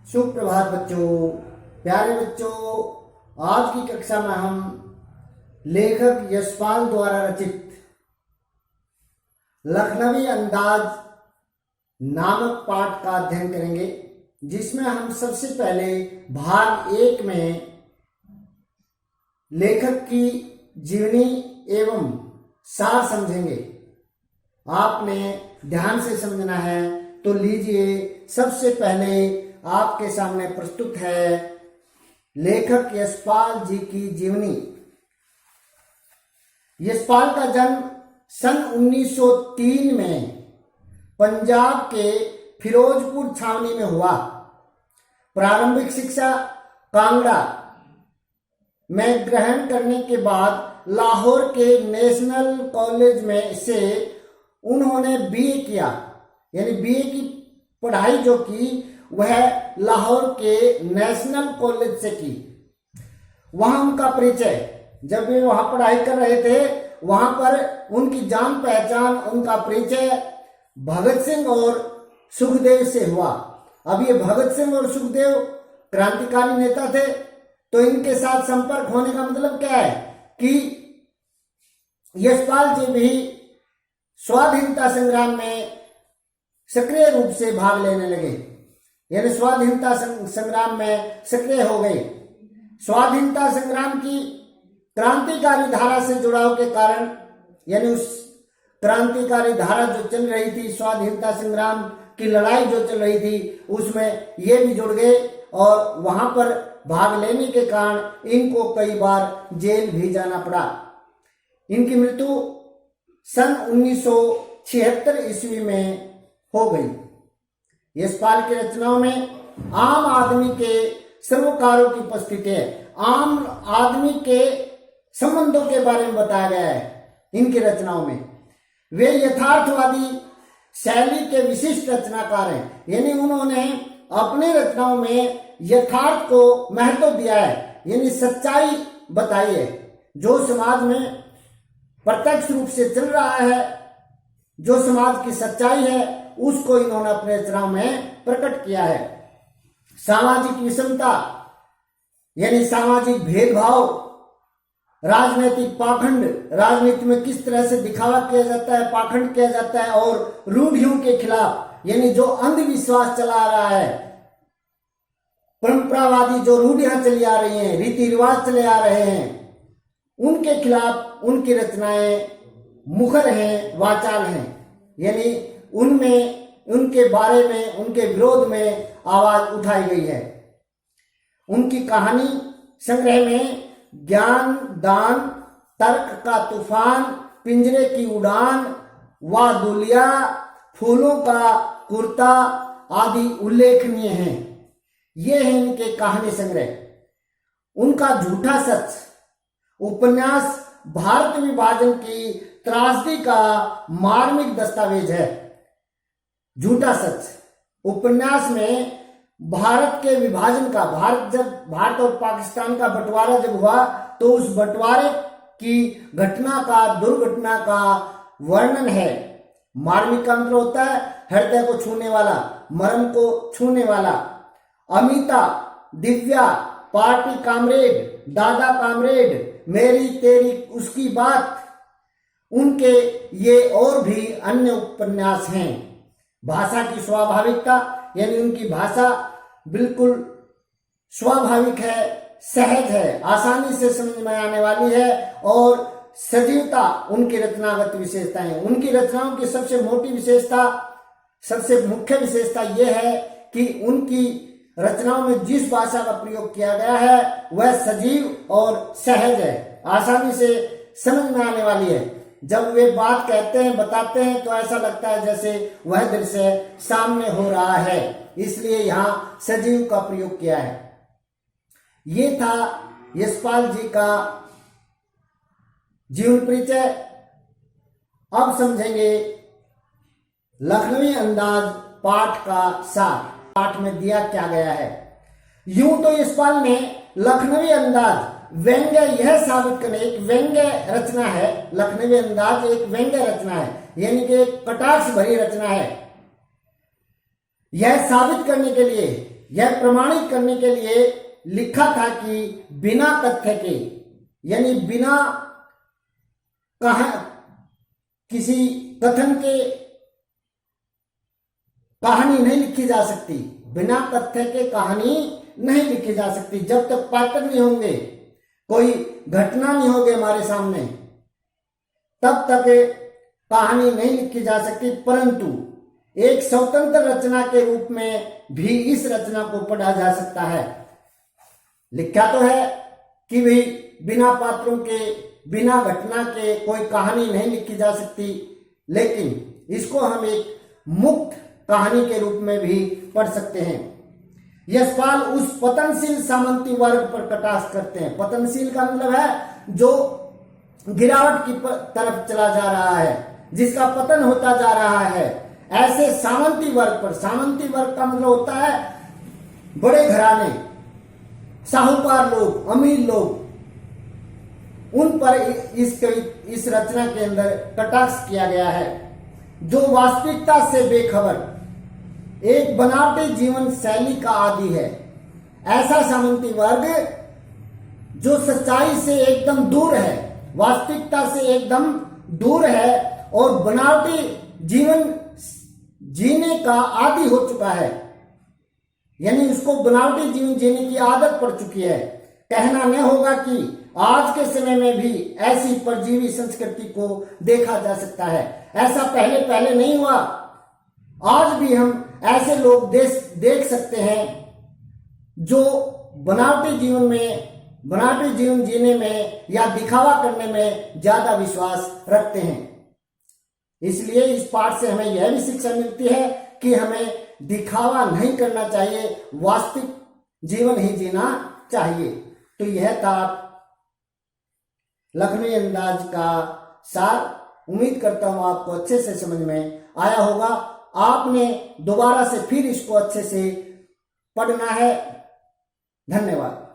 सुप्रभात बच्चों, प्यारे बच्चों। आज की कक्षा में हम लेखक यशपाल द्वारा रचित लखनवी अंदाज नामक पाठ का अध्ययन करेंगे, जिसमें हम सबसे पहले भाग 1 में लेखक की जीवनी एवं सार समझेंगे। आपने ध्यान से समझना है, तो लीजिए सबसे पहले आपके सामने प्रस्तुत है लेखक यशपाल जी की जीवनी। यशपाल का जन्म सन 1903 में पंजाब के फिरोजपुर छावनी में हुआ। प्रारंभिक शिक्षा कांगड़ा में ग्रहण करने के बाद लाहौर के नेशनल कॉलेज में से उन्होंने बीए किया, यानी बीए की पढ़ाई जो की वह लाहौर के नेशनल कॉलेज से की। वहां उनका परिचय, जब वे वहां पढ़ाई कर रहे थे, वहां पर उनकी जान पहचान, उनका परिचय भगत सिंह और सुखदेव से हुआ। अब ये भगत सिंह और सुखदेव क्रांतिकारी नेता थे, तो इनके साथ संपर्क होने का मतलब क्या है कि यशपाल जी भी स्वाधीनता संग्राम में सक्रिय रूप से भाग लेने लगे, यानी स्वाधीनता संग्राम में सक्रिय हो गए। स्वाधीनता संग्राम की क्रांतिकारी धारा से जुड़ाव के कारण, यानी उस क्रांतिकारी धारा जो चल रही थी, स्वाधीनता संग्राम की लड़ाई जो चल रही थी, उसमें ये भी जुड़ गए और वहां पर भाग लेने के कारण इनको कई बार जेल भी जाना पड़ा। इनकी मृत्यु सन 1976 ईस्वी में हो गई। यशपाल की रचनाओं में आम आदमी के सरोकारों की उपस्थिति है। आम आदमी के संबंधों के बारे में बताया गया है इनकी रचनाओं में। वे यथार्थवादी शैली के विशिष्ट रचनाकार हैं, यानी उन्होंने अपनी रचनाओं में यथार्थ को महत्व दिया है, यानी सच्चाई बताई है। जो समाज में प्रत्यक्ष रूप से चल रहा है, जो समाज की सच्चाई है, उसको इन्होंने अपने रचनाओं में प्रकट किया है। सामाजिक विषमता, यानी सामाजिक भेदभाव, राजनीतिक पाखंड, राजनीति में किस तरह से दिखावा किया जाता है, पाखंड किया जाता है, और रूढ़ियों के खिलाफ, यानी जो अंधविश्वास चला आ रहा है, परंपरावादी जो रूढ़ियां चली आ रही हैं, रीति रिवाज चले आ रहे हैं, उनके खिलाफ उनकी रचनाएं मुखर हैं, वाचाल हैं, यानी उनमें, उनके बारे में, उनके विरोध में आवाज उठाई गई है। उनकी कहानी संग्रह में ज्ञान दान, तर्क का तूफान, पिंजरे की उड़ान, वादुलिया, फूलों का कुर्ता आदि उल्लेखनीय हैं। ये है इनके कहानी संग्रह। उनका झूठा सच उपन्यास भारत विभाजन की त्रासदी का मार्मिक दस्तावेज है। झूठा सच उपन्यास में भारत के विभाजन का, भारत और पाकिस्तान का बंटवारा जब हुआ, तो उस बंटवारे की घटना का, दुर्घटना का वर्णन है। मार्मिक का मतलब होता है हृदय को छूने वाला, मर्म को छूने वाला। अमिता, दिव्या, पार्टी कामरेड, दादा कामरेड, मेरी तेरी उसकी बात, उनके ये और भी अन्य उपन्यास हैं। भाषा की स्वाभाविकता, यानी उनकी भाषा बिल्कुल स्वाभाविक है, सहज है, आसानी से समझ में आने वाली है, और सजीवता उनकी रचनागत विशेषता है। उनकी रचनाओं की सबसे मोटी विशेषता, सबसे मुख्य विशेषता यह है कि उनकी रचनाओं में जिस भाषा का प्रयोग किया गया है वह सजीव और सहज है, आसानी से समझ में आने वाली है। जब वे बात कहते हैं, बताते हैं, तो ऐसा लगता है जैसे वह दृश्य सामने हो रहा है, इसलिए यहां सजीव का प्रयोग किया है। ये था यशपाल जी का जीवन परिचय। अब समझेंगे लखनवी अंदाज पाठ का सार। पाठ में दिया क्या गया है। यूं तो यशपाल ने लखनवी अंदाज व्यंग्य यह साबित करने, एक व्यंग्य रचना है। लखनवी अंदाज एक व्यंग्य रचना है, यानी कि एक कटाक्ष भरी रचना है। यह साबित करने के लिए यह प्रमाणित करने के लिए लिखा था कि बिना तथ्य के, यानी बिना किसी कथन के कहानी नहीं लिखी जा सकती। बिना तथ्य के कहानी नहीं लिखी जा सकती। जब तक पैटर्न नहीं होंगे, कोई घटना नहीं होगी हमारे सामने, तब तक कहानी नहीं लिखी जा सकती। परंतु एक स्वतंत्र रचना के रूप में भी इस रचना को पढ़ा जा सकता है। लिखा तो है कि भाई बिना पात्रों के, बिना घटना के कोई कहानी नहीं लिखी जा सकती, लेकिन इसको हम एक मुक्त कहानी के रूप में भी पढ़ सकते हैं। यशपाल उस पतनशील सामंती वर्ग पर कटाक्ष करते हैं। पतनशील का मतलब है जो गिरावट की तरफ चला जा रहा है, जिसका पतन होता जा रहा है, ऐसे सामंती वर्ग पर। सामंती वर्ग का मतलब होता है बड़े घराने, साहूकार लोग, अमीर लोग, उन पर इस रचना के अंदर कटाक्ष किया गया है। जो वास्तविकता से बेखबर, एक बनावटी जीवन शैली का आदी है। ऐसा सामंती वर्ग जो सच्चाई से एकदम दूर है, वास्तविकता से एकदम दूर है और बनावटी जीवन जीने का आदी हो चुका है, यानी उसको बनावटी जीवन जीने की आदत पड़ चुकी है। कहना न होगा कि आज के समय में भी ऐसी परजीवी संस्कृति को देखा जा सकता है। ऐसा पहले पहले नहीं हुआ, आज भी हम ऐसे लोग देख सकते हैं जो बनावटी जीवन जीने में या दिखावा करने में ज्यादा विश्वास रखते हैं। इसलिए इस पाठ से हमें यह भी शिक्षा मिलती है कि हमें दिखावा नहीं करना चाहिए, वास्तविक जीवन ही जीना चाहिए। तो यह था लखनवी अंदाज का सार। उम्मीद करता हूं आपको अच्छे से समझ में आया होगा। आपने दोबारा से फिर इसको अच्छे से पढ़ना है। धन्यवाद।